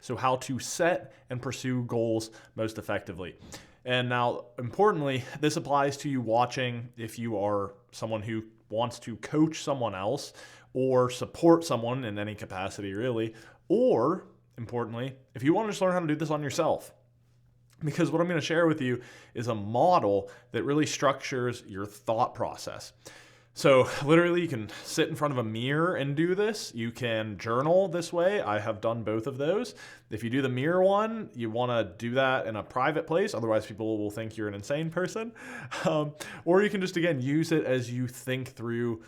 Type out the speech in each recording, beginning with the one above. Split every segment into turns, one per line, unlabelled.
So how to set and pursue goals most effectively. And now, importantly, this applies to you watching if you are someone who wants to coach someone else or support someone in any capacity, really, or, importantly, if you want to just learn how to do this on yourself. Because what I'm going to share with you is a model that really structures your thought process. So literally you can sit in front of a mirror and do this. You can journal this way. I have done both of those. If you do the mirror one, you want to do that in a private place. Otherwise people will think you're an insane person. Or you can just, again, use it as you think through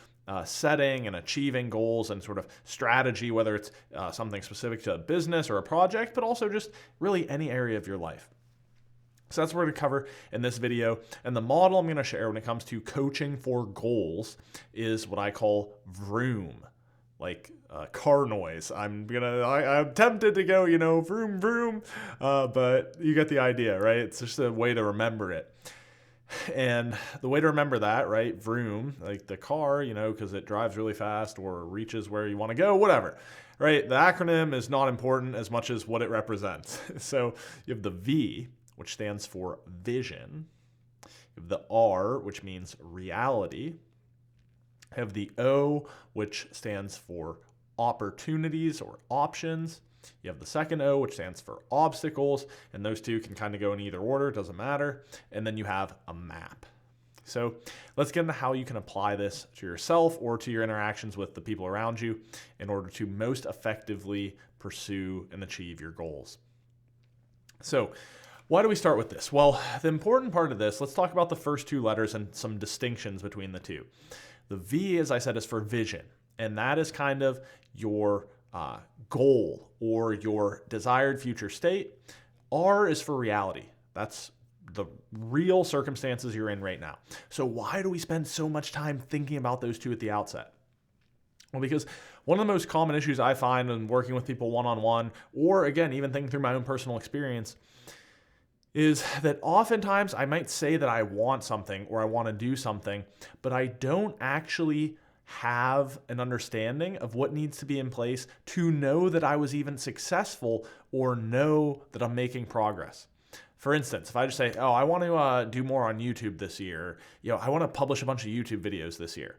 setting and achieving goals and sort of strategy, whether it's something specific to a business or a project, but also just really any area of your life. So that's what we're going to cover in this video. And the model I'm going to share when it comes to coaching for goals is what I call VROOM, like car noise. I'm tempted to go, vroom, vroom, but you get the idea, right? It's just a way to remember it. And the way to remember that, right? Vroom, like the car, because it drives really fast or reaches where you want to go, whatever, right? The acronym is not important as much as what it represents. So you have the V, which stands for vision. You have the R, which means reality. You have the O, which stands for opportunities or options. You have the second O, which stands for obstacles, and those two can kind of go in either order, it doesn't matter. And then you have a map. So let's get into how you can apply this to yourself or to your interactions with the people around you in order to most effectively pursue and achieve your goals. So why do we start with this? Well, the important part of this, let's talk about the first two letters and some distinctions between the two. The V, as I said, is for vision, and that is kind of your goal or your desired future state. R is for reality. That's the real circumstances you're in right now. So why do we spend so much time thinking about those two at the outset? Well, because one of the most common issues I find in working with people one-on-one, or again, even thinking through my own personal experience, is that oftentimes I might say that I want something or I want to do something, but I don't actually have an understanding of what needs to be in place to know that I was even successful or know that I'm making progress. For instance, if I just say, I want to do more on YouTube this year, I want to publish a bunch of YouTube videos this year.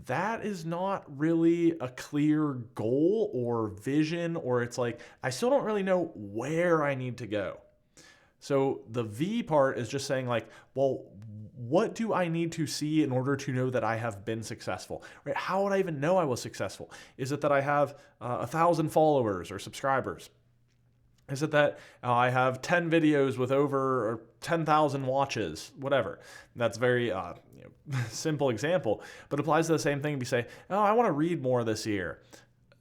That is not really a clear goal or vision, or it's like, I still don't really know where I need to go. So the V part is just saying like, well, what do I need to see in order to know that I have been successful? Right? How would I even know I was successful? Is it that I have 1,000 followers or subscribers? Is it that I have 10 videos with over 10,000 watches? Whatever. That's a very simple example, but applies to the same thing if you say, I want to read more this year.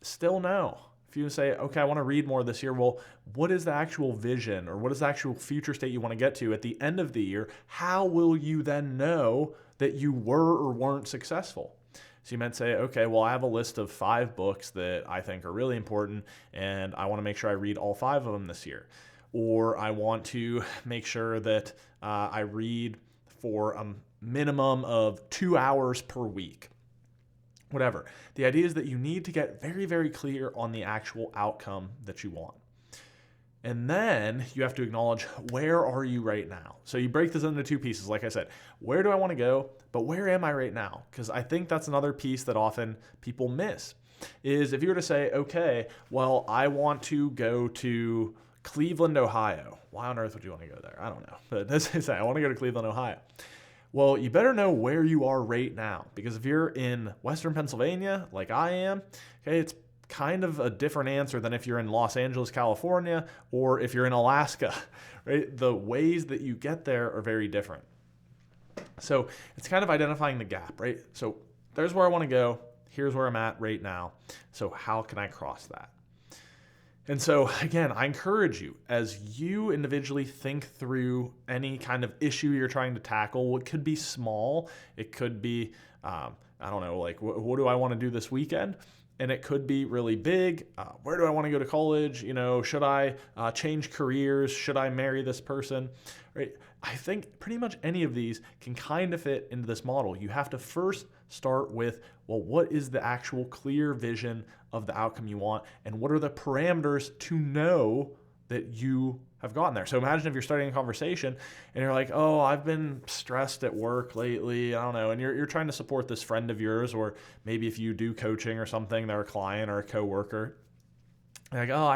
Still no. If you say, okay, I want to read more this year, well, what is the actual vision or what is the actual future state you want to get to at the end of the year? How will you then know that you were or weren't successful? So you might say, okay, well, I have a list of 5 books that I think are really important, and I want to make sure I read all 5 of them this year. Or I want to make sure that I read for a minimum of 2 hours per week. Whatever. The idea is that you need to get very, very clear on the actual outcome that you want. And then you have to acknowledge, where are you right now? So you break this into 2 pieces. Like I said, where do I want to go? But where am I right now? Because I think that's another piece that often people miss, is if you were to say, okay, well, I want to go to Cleveland, Ohio. Why on earth would you want to go there? I don't know. But let's say I want to go to Cleveland, Ohio. Well, you better know where you are right now, because if you're in Western Pennsylvania, like I am, okay, it's kind of a different answer than if you're in Los Angeles, California, or if you're in Alaska, right? The ways that you get there are very different. So it's kind of identifying the gap, right? So there's where I want to go. Here's where I'm at right now. So how can I cross that? And so, again, I encourage you, as you individually think through any kind of issue you're trying to tackle, it could be small. It could be, I don't know, like, what do I want to do this weekend? And it could be really big. Where do I want to go to college? Should I change careers? Should I marry this person? Right? I think pretty much any of these can kind of fit into this model. You have to first start with, well, what is the actual clear vision of the outcome you want? And what are the parameters to know that you have gotten there? So imagine if you're starting a conversation and you're like, oh, I've been stressed at work lately. I don't know. And you're trying to support this friend of yours, or maybe if you do coaching or something, they're a client or a coworker. You're like, oh,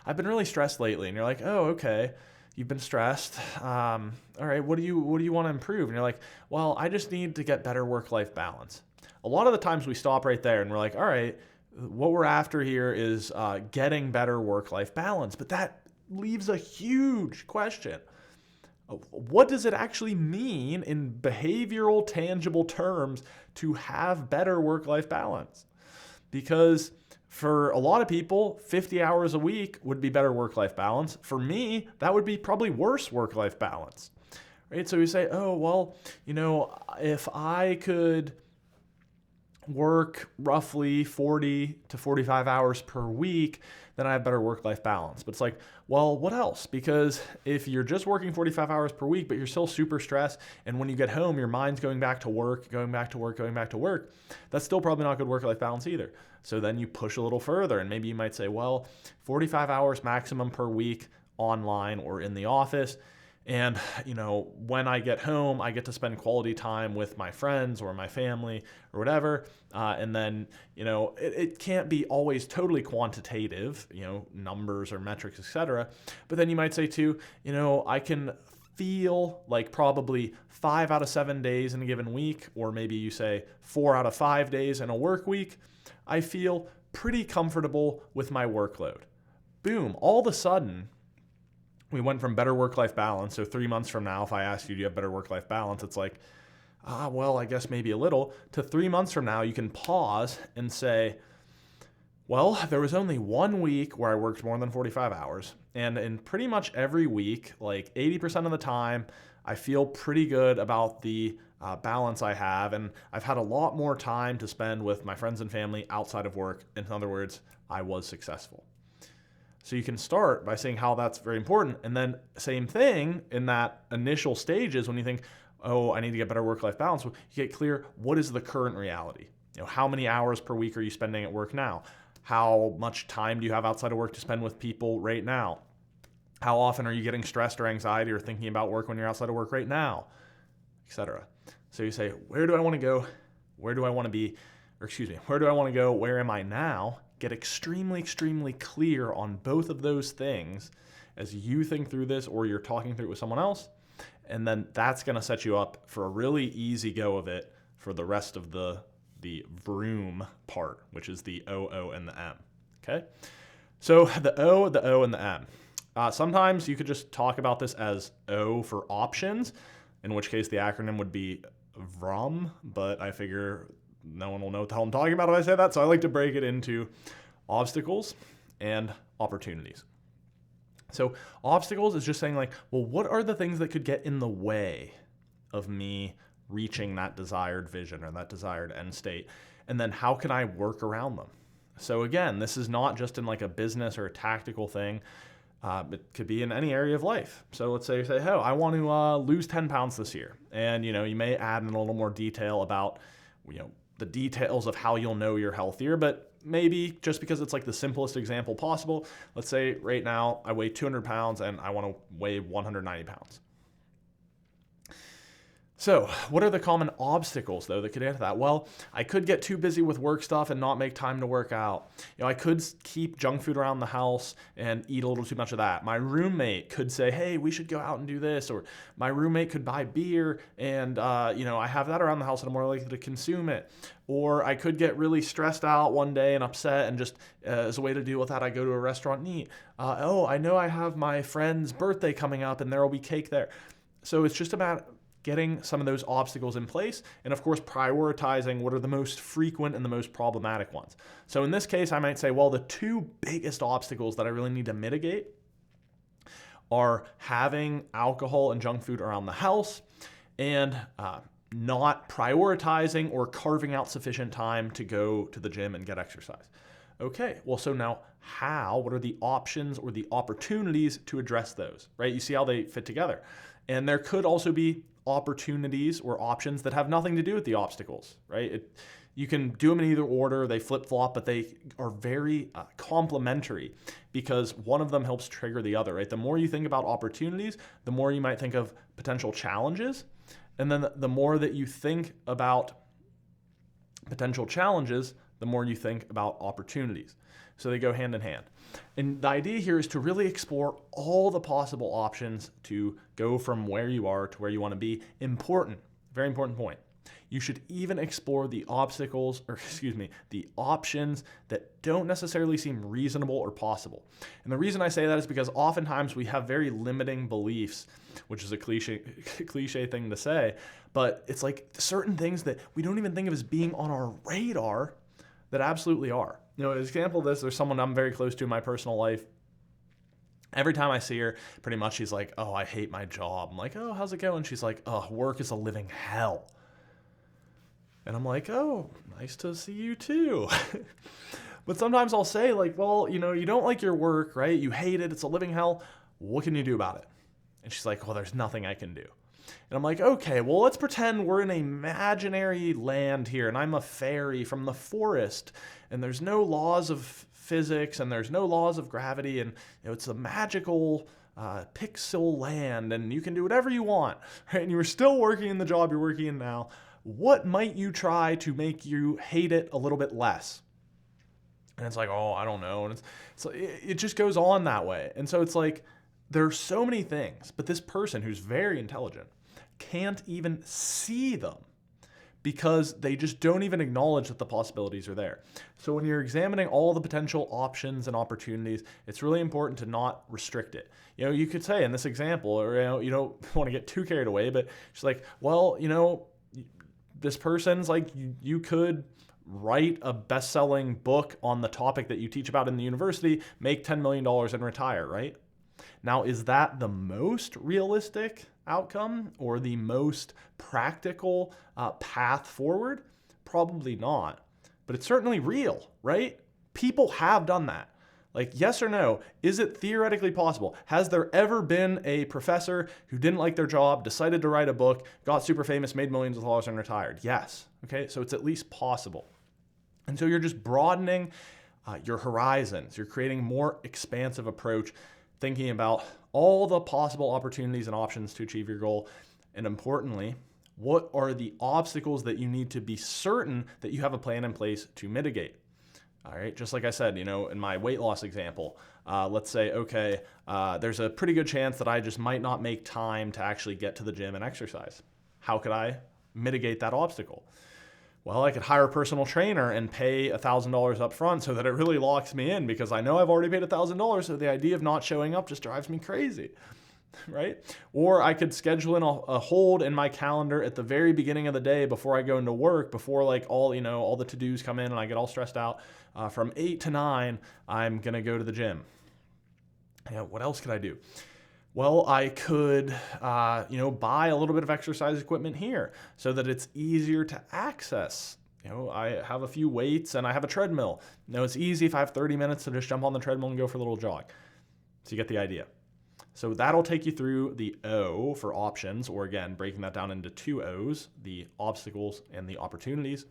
I've been really stressed lately. And you're like, oh, okay. You've been stressed. All right. What do you want to improve? And you're like, well, I just need to get better work-life balance. A lot of the times we stop right there and we're like, all right, what we're after here is getting better work-life balance. But that leaves a huge question. What does it actually mean in behavioral, tangible terms to have better work-life balance? Because for a lot of people, 50 hours a week would be better work-life balance. For me, that would be probably worse work-life balance. Right? So you say, oh, well, if I could work roughly 40 to 45 hours per week, then I have better work-life balance. But it's like, well, what else? Because if you're just working 45 hours per week, but you're still super stressed, and when you get home, your mind's going back to work, that's still probably not good work-life balance either. So then you push a little further, and maybe you might say, well, 45 hours maximum per week online or in the office. And, when I get home, I get to spend quality time with my friends or my family or whatever. And then, it can't be always totally quantitative, numbers or metrics, etc. But then you might say too, I can feel like probably 5 out of 7 days in a given week, or maybe you say 4 out of 5 days in a work week, I feel pretty comfortable with my workload. Boom. All of a sudden, we went from better work-life balance. So 3 months from now, if I ask you, do you have better work-life balance? It's like, well, I guess maybe a little. To 3 months from now, you can pause and say, well, there was only 1 week where I worked more than 45 hours. And in pretty much every week, like 80% of the time, I feel pretty good about the balance I have. And I've had a lot more time to spend with my friends and family outside of work. In other words, I was successful. So you can start by saying how that's very important. And then same thing in that initial stages when you think, oh, I need to get better work-life balance, you get clear, what is the current reality? How many hours per week are you spending at work now? How much time do you have outside of work to spend with people right now? How often are you getting stressed or anxiety or thinking about work when you're outside of work right now, etc. So you say, where do I want to go? Where do I want to be? Where do I want to go? Where am I now? Get extremely, extremely clear on both of those things as you think through this or you're talking through it with someone else. And then that's going to set you up for a really easy go of it for the rest of the VROOM part, which is the O, O, and the M. Okay? So the O, and the M. Sometimes you could just talk about this as O for options, in which case the acronym would be VROOM, but I figure no one will know what the hell I'm talking about if I say that, so I like to break it into obstacles and opportunities. So obstacles is just saying like, well, what are the things that could get in the way of me reaching that desired vision or that desired end state? And then how can I work around them? So again, this is not just in like a business or a tactical thing. It could be in any area of life. So let's say you say, oh, I want to lose 10 pounds this year. And, you may add in a little more detail about, the details of how you'll know you're healthier, but maybe just because it's like the simplest example possible, let's say right now I weigh 200 pounds and I want to weigh 190 pounds. So what are the common obstacles, though, that could add to that? Well, I could get too busy with work stuff and not make time to work out. I could keep junk food around the house and eat a little too much of that. My roommate could say, hey, we should go out and do this. Or my roommate could buy beer and, I have that around the house and I'm more likely to consume it. Or I could get really stressed out one day and upset and just as a way to deal with that, I go to a restaurant and eat. I know I have my friend's birthday coming up and there will be cake there. So it's just about getting some of those obstacles in place, and of course prioritizing what are the most frequent and the most problematic ones. So in this case, I might say, well, the two biggest obstacles that I really need to mitigate are having alcohol and junk food around the house and not prioritizing or carving out sufficient time to go to the gym and get exercise. Okay, well, so now what are the options or the opportunities to address those, right? You see how they fit together. And there could also be opportunities or options that have nothing to do with the obstacles, right? You can do them in either order, they flip-flop, but they are very complementary because one of them helps trigger the other, right? The more you think about opportunities, the more you might think of potential challenges. And then the more that you think about potential challenges, the more you think about opportunities. So they go hand in hand. And the idea here is to really explore all the possible options to go from where you are to where you want to be. Important, very important point. You should even explore the the options that don't necessarily seem reasonable or possible. And the reason I say that is because oftentimes we have very limiting beliefs, which is a cliche thing to say, but it's like certain things that we don't even think of as being on our radar that absolutely are. As an example of this, there's someone I'm very close to in my personal life. Every time I see her, pretty much she's like, oh, I hate my job. I'm like, oh, how's it going? She's like, oh, work is a living hell. And I'm like, oh, nice to see you too. But sometimes I'll say like, well, you don't like your work, right? You hate it. It's a living hell. What can you do about it? And she's like, well, there's nothing I can do. And I'm like, okay, well, let's pretend we're in an imaginary land here and I'm a fairy from the forest and there's no laws of physics and there's no laws of gravity and it's a magical pixel land and you can do whatever you want, right? And you're still working in the job you're working in now. What might you try to make you hate it a little bit less? And it's like, oh, I don't know. And it just goes on that way. And so it's like, there are so many things, but this person who's very intelligent can't even see them because they just don't even acknowledge that the possibilities are there. So when you're examining all the potential options and opportunities, it's really important to not restrict it. You could say in this example, or you don't want to get too carried away, but she's like, well, this person's like, you could write a best-selling book on the topic that you teach about in the university, make $10 million and retire, right? Now, is that the most realistic outcome or the most practical path forward? Probably not, but it's certainly real, right? People have done that. Like, yes or no, is it theoretically possible? Has there ever been a professor who didn't like their job, decided to write a book, got super famous, made millions of dollars and retired? Yes. Okay, so it's at least possible. And so you're just broadening your horizons. You're creating a more expansive approach, thinking about all the possible opportunities and options to achieve your goal. And importantly, what are the obstacles that you need to be certain that you have a plan in place to mitigate? All right, just like I said, in my weight loss example, let's say, okay, there's a pretty good chance that I just might not make time to actually get to the gym and exercise. How could I mitigate that obstacle? Well, I could hire a personal trainer and pay $1,000 up front so that it really locks me in because I know I've already paid $1,000, so the idea of not showing up just drives me crazy, right? Or I could schedule in a hold in my calendar at the very beginning of the day before I go into work, before like all the to-dos come in and I get all stressed out. From 8 to 9, I'm going to go to the gym. What else could I do? Well, I could, buy a little bit of exercise equipment here so that it's easier to access. I have a few weights and I have a treadmill. It's easy if I have 30 minutes to just jump on the treadmill and go for a little jog. So you get the idea. So that'll take you through the O for options, or again, breaking that down into two O's, the obstacles and the opportunities.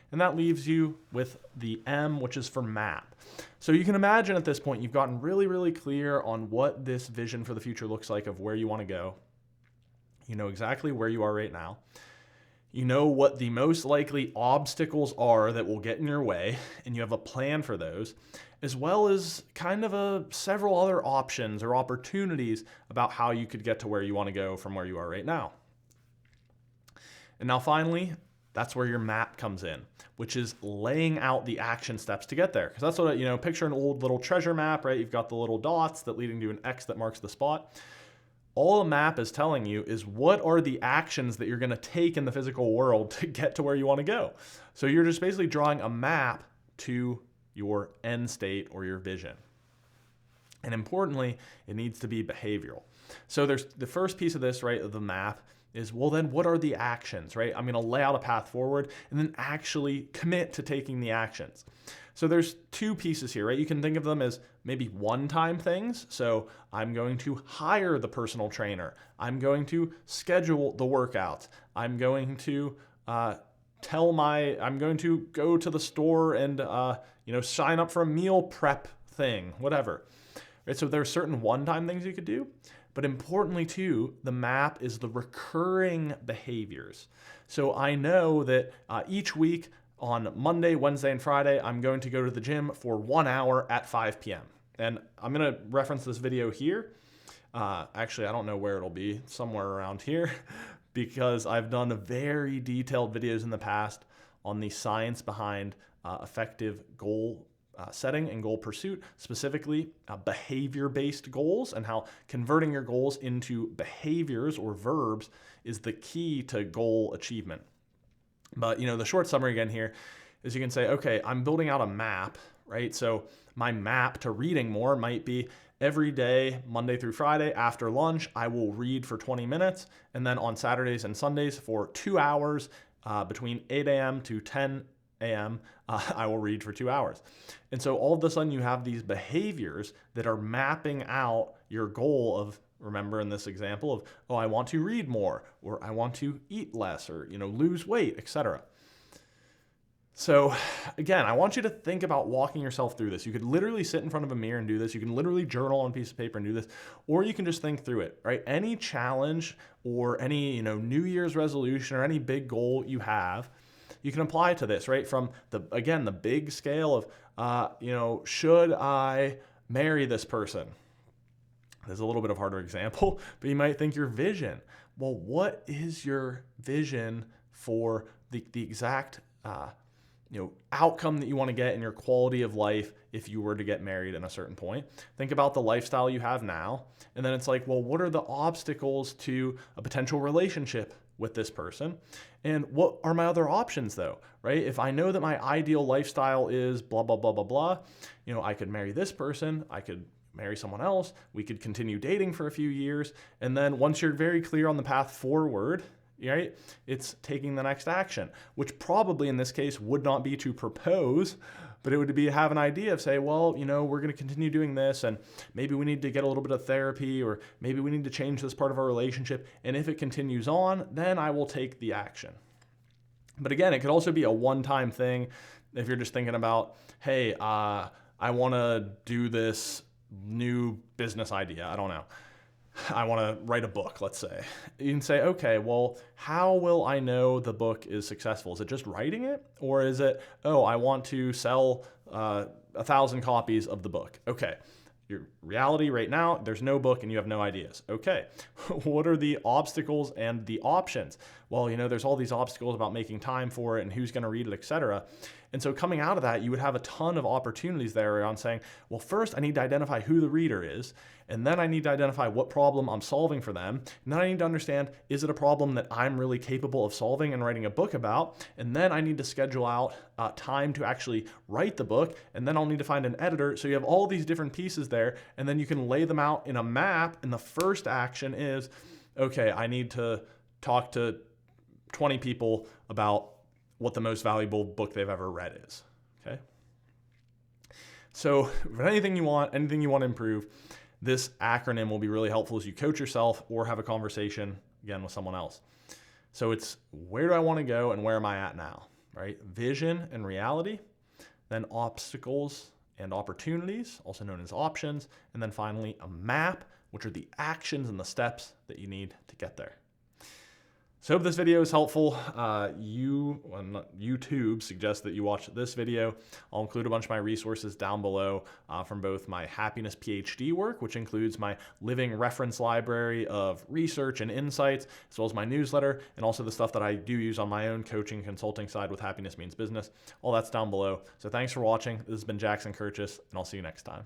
And that leaves you with the M, which is for map. So you can imagine at this point, you've gotten really, really clear on what this vision for the future looks like of where you want to go. You know exactly where you are right now. You know what the most likely obstacles are that will get in your way, and you have a plan for those, as well as kind of several other options or opportunities about how you could get to where you want to go from where you are right now. And now finally, that's where your map comes in, which is laying out the action steps to get there. Because that's what, picture an old little treasure map, right? You've got the little dots that leading to an X that marks the spot. All a map is telling you is what are the actions that you're going to take in the physical world to get to where you want to go. So you're just basically drawing a map to your end state or your vision. And importantly, it needs to be behavioral. So there's the first piece of this, right, of the map is, well, then what are the actions, right? I'm going to lay out a path forward and then actually commit to taking the actions. So there's two pieces here, right? You can think of them as maybe one-time things. So I'm going to hire the personal trainer. I'm going to schedule the workouts. I'm going to I'm going to go to the store and sign up for a meal prep thing, whatever. Right? So there are certain one-time things you could do. But importantly too, the map is the recurring behaviors. So I know that each week on Monday, Wednesday, and Friday, I'm going to go to the gym for 1 hour at 5 p.m. And I'm going to reference this video here. Actually, I don't know where it'll be, somewhere around here, because I've done very detailed videos in the past on the science behind effective goal setting and goal pursuit, specifically behavior-based goals, and how converting your goals into behaviors or verbs is the key to goal achievement. But the short summary again here is you can say, okay, I'm building out a map, right? So my map to reading more might be every day, Monday through Friday, after lunch, I will read for 20 minutes. And then on Saturdays and Sundays for 2 hours between 8 a.m. to 10 a.m., I will read for 2 hours. And so all of a sudden you have these behaviors that are mapping out your goal of, remember in this example of, oh, I want to read more, or I want to eat less, or lose weight, etc. So again, I want you to think about walking yourself through this. You could literally sit in front of a mirror and do this. You can literally journal on a piece of paper and do this, or you can just think through it, right? Any challenge or any New Year's resolution or any big goal you have, you can apply to this, right? From the big scale of, should I marry this person? There's a little bit of harder example, but you might think your vision. Well, what is your vision for the exact, outcome that you want to get in your quality of life if you were to get married at a certain point? Think about the lifestyle you have now. And then it's like, well, what are the obstacles to a potential relationship with this person? And what are my other options though, right? If I know that my ideal lifestyle is blah, blah, blah, blah, blah, I could marry this person, I could marry someone else, we could continue dating for a few years. And then once you're very clear on the path forward, right, it's taking the next action, which probably in this case would not be to propose, but it would be to have an idea of say, well, we're going to continue doing this, and maybe we need to get a little bit of therapy, or maybe we need to change this part of our relationship. And if it continues on, then I will take the action. But again, it could also be a one-time thing. If you're just thinking about, hey, I want to do this new business idea. I don't know. I want to write a book, let's say. You can say, okay, well, how will I know the book is successful? Is it just writing it? Or is it, oh, I want to sell 1,000 copies of the book? Okay. Your reality right now, there's no book and you have no ideas. Okay. What are the obstacles and the options? Well, there's all these obstacles about making time for it and who's going to read it, etc. And so coming out of that, you would have a ton of opportunities there on saying, well, first I need to identify who the reader is. And then I need to identify what problem I'm solving for them. And then I need to understand, is it a problem that I'm really capable of solving and writing a book about? And then I need to schedule out time to actually write the book. And then I'll need to find an editor. So you have all these different pieces there. And then you can lay them out in a map. And the first action is, okay, I need to talk to 20 people about what the most valuable book they've ever read is. Okay. So for anything you want to improve, this acronym will be really helpful as you coach yourself or have a conversation, again, with someone else. So it's, where do I want to go and where am I at now, right? Vision and reality, then obstacles and opportunities, also known as options, and then finally a map, which are the actions and the steps that you need to get there. So I hope this video is helpful. YouTube suggests that you watch this video. I'll include a bunch of my resources down below from both my Happiness PhD work, which includes my living reference library of research and insights, as well as my newsletter, and also the stuff that I do use on my own coaching consulting side with Happiness Means Business. All that's down below. So thanks for watching. This has been Jackson Kirchis, and I'll see you next time.